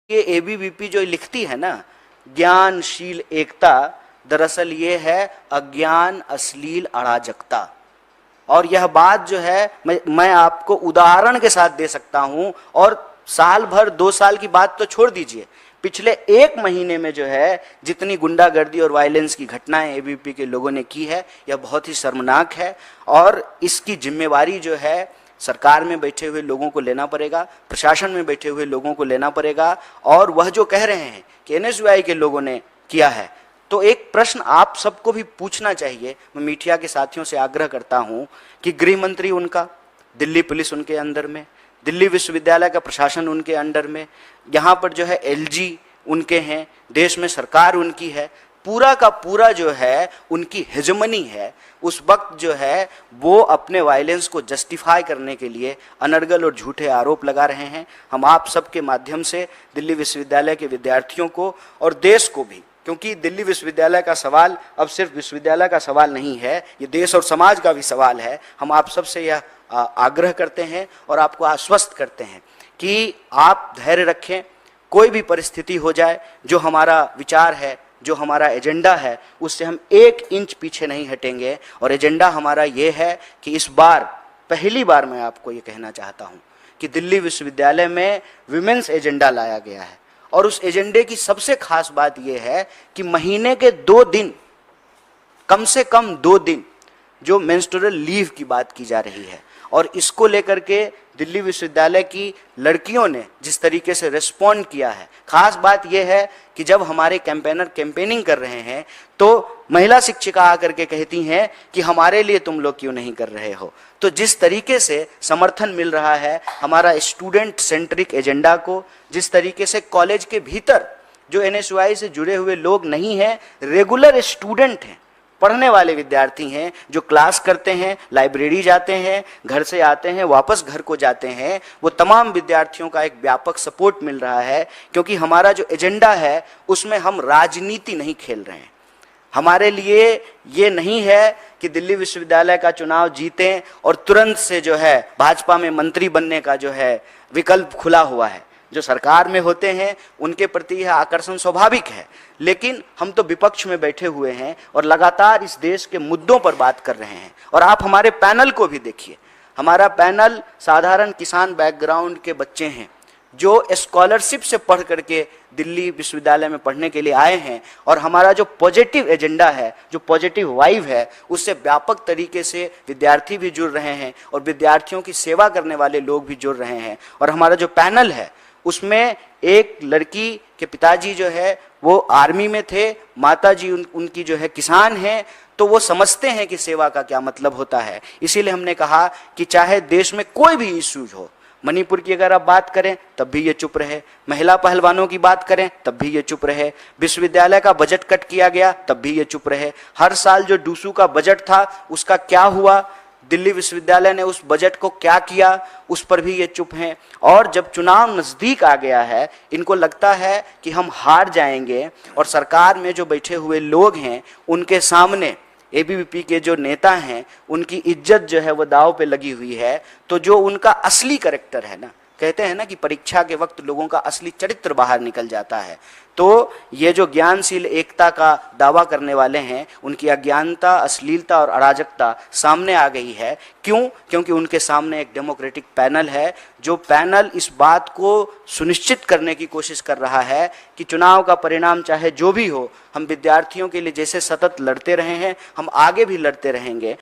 ये एबीवीपी जो लिखती है ना, ज्ञानशील एकता, दरअसल ये है अज्ञान अश्लील अराजकता। और यह बात जो है मैं आपको उदाहरण के साथ दे सकता हूं। और साल भर 2 साल की बात तो छोड़ दीजिए, पिछले 1 महीने में जो है जितनी गुंडागर्दी और वायलेंस की घटनाएं एबीवीपी के लोगों ने की है, यह बहुत ही शर्मनाक है। और इसकी जिम्मेवारी जो है सरकार में बैठे हुए लोगों को लेना पड़ेगा, प्रशासन में बैठे हुए लोगों को लेना पड़ेगा। और वह जो कह रहे हैं कि एनएसयूआई के लोगों ने किया है, तो एक प्रश्न आप सबको भी पूछना चाहिए। मैं मीडिया के साथियों से आग्रह करता हूं कि गृह मंत्री उनका, दिल्ली पुलिस उनके अंदर में, दिल्ली विश्वविद्यालय का प्रशासन उनके अंडर में, यहाँ पर जो है एलजी उनके हैं, देश में सरकार उनकी है, पूरा का पूरा जो है उनकी हेजमनी है। उस वक्त जो है वो अपने वायलेंस को जस्टिफाई करने के लिए अनर्गल और झूठे आरोप लगा रहे हैं। हम आप सबके माध्यम से दिल्ली विश्वविद्यालय के विद्यार्थियों को और देश को भी, क्योंकि दिल्ली विश्वविद्यालय का सवाल अब सिर्फ विश्वविद्यालय का सवाल नहीं है, ये देश और समाज का भी सवाल है। हम आप सबसे यह आग्रह करते हैं और आपको आश्वस्त करते हैं कि आप धैर्य रखें, कोई भी परिस्थिति हो जाए, जो हमारा विचार है, जो हमारा एजेंडा है, उससे हम 1 इंच पीछे नहीं हटेंगे। और एजेंडा हमारा ये है कि इस बार पहली बार मैं आपको ये कहना चाहता हूँ कि दिल्ली विश्वविद्यालय में विमेंस एजेंडा लाया गया है। और उस एजेंडे की सबसे खास बात यह है कि महीने के 2 दिन, कम से कम 2 दिन जो मेंस्ट्रुअल लीव की बात की जा रही है, और इसको लेकर के दिल्ली विश्वविद्यालय की लड़कियों ने जिस तरीके से रिस्पॉन्ड किया है। खास बात यह है कि जब हमारे कैंपेनर कैंपेनिंग कर रहे हैं तो महिला शिक्षिका आकर के कहती हैं कि हमारे लिए तुम लोग क्यों नहीं कर रहे हो। तो जिस तरीके से समर्थन मिल रहा है हमारा स्टूडेंट सेंट्रिक एजेंडा को, जिस तरीके से कॉलेज के भीतर जो एनएसयूआई से जुड़े हुए लोग नहीं हैं, रेगुलर स्टूडेंट हैं, पढ़ने वाले विद्यार्थी हैं, जो क्लास करते हैं, लाइब्रेरी जाते हैं, घर से आते हैं, वापस घर को जाते हैं, वो तमाम विद्यार्थियों का एक व्यापक सपोर्ट मिल रहा है। क्योंकि हमारा जो एजेंडा है उसमें हम राजनीति नहीं खेल रहे हैं। हमारे लिए ये नहीं है कि दिल्ली विश्वविद्यालय का चुनाव जीतें और तुरंत से जो है भाजपा में मंत्री बनने का जो है विकल्प खुला हुआ है। जो सरकार में होते हैं उनके प्रति यह आकर्षण स्वाभाविक है, लेकिन हम तो विपक्ष में बैठे हुए हैं और लगातार इस देश के मुद्दों पर बात कर रहे हैं। और आप हमारे पैनल को भी देखिए, हमारा पैनल साधारण किसान बैकग्राउंड के बच्चे हैं जो स्कॉलरशिप से पढ़ करके दिल्ली विश्वविद्यालय में पढ़ने के लिए आए हैं। और हमारा जो पॉजिटिव एजेंडा है, जो पॉजिटिव वाइब है, उससे व्यापक तरीके से विद्यार्थी भी जुड़ रहे हैं और विद्यार्थियों की सेवा करने वाले लोग भी जुड़ रहे हैं। और हमारा जो पैनल है उसमें एक लड़की के पिताजी जो है वो आर्मी में थे, माताजी उनकी जो है किसान हैं, तो वो समझते हैं कि सेवा का क्या मतलब होता है। इसीलिए हमने कहा कि चाहे देश में कोई भी इश्यूज हो, मणिपुर की अगर आप बात करें तब भी ये चुप रहे, महिला पहलवानों की बात करें तब भी ये चुप रहे, विश्वविद्यालय का बजट कट किया गया तब भी ये चुप रहे, हर साल जो डूसू का बजट था उसका क्या हुआ, दिल्ली विश्वविद्यालय ने उस बजट को क्या किया, उस पर भी ये चुप हैं। और जब चुनाव नज़दीक आ गया है, इनको लगता है कि हम हार जाएंगे और सरकार में जो बैठे हुए लोग हैं उनके सामने एबीवीपी के जो नेता हैं उनकी इज्जत जो है वो दांव पे लगी हुई है। तो जो उनका असली कैरेक्टर है ना, कहते हैं ना कि परीक्षा के वक्त लोगों का असली चरित्र बाहर निकल जाता है, तो ये जो ज्ञानशील एकता का दावा करने वाले हैं उनकी अज्ञानता, अश्लीलता और अराजकता सामने आ गई है। क्यों? क्योंकि उनके सामने एक डेमोक्रेटिक पैनल है, जो पैनल इस बात को सुनिश्चित करने की कोशिश कर रहा है कि चुनाव का परिणाम चाहे जो भी हो, हम विद्यार्थियों के लिए जैसे सतत लड़ते रहे हैं हम आगे भी लड़ते रहेंगे।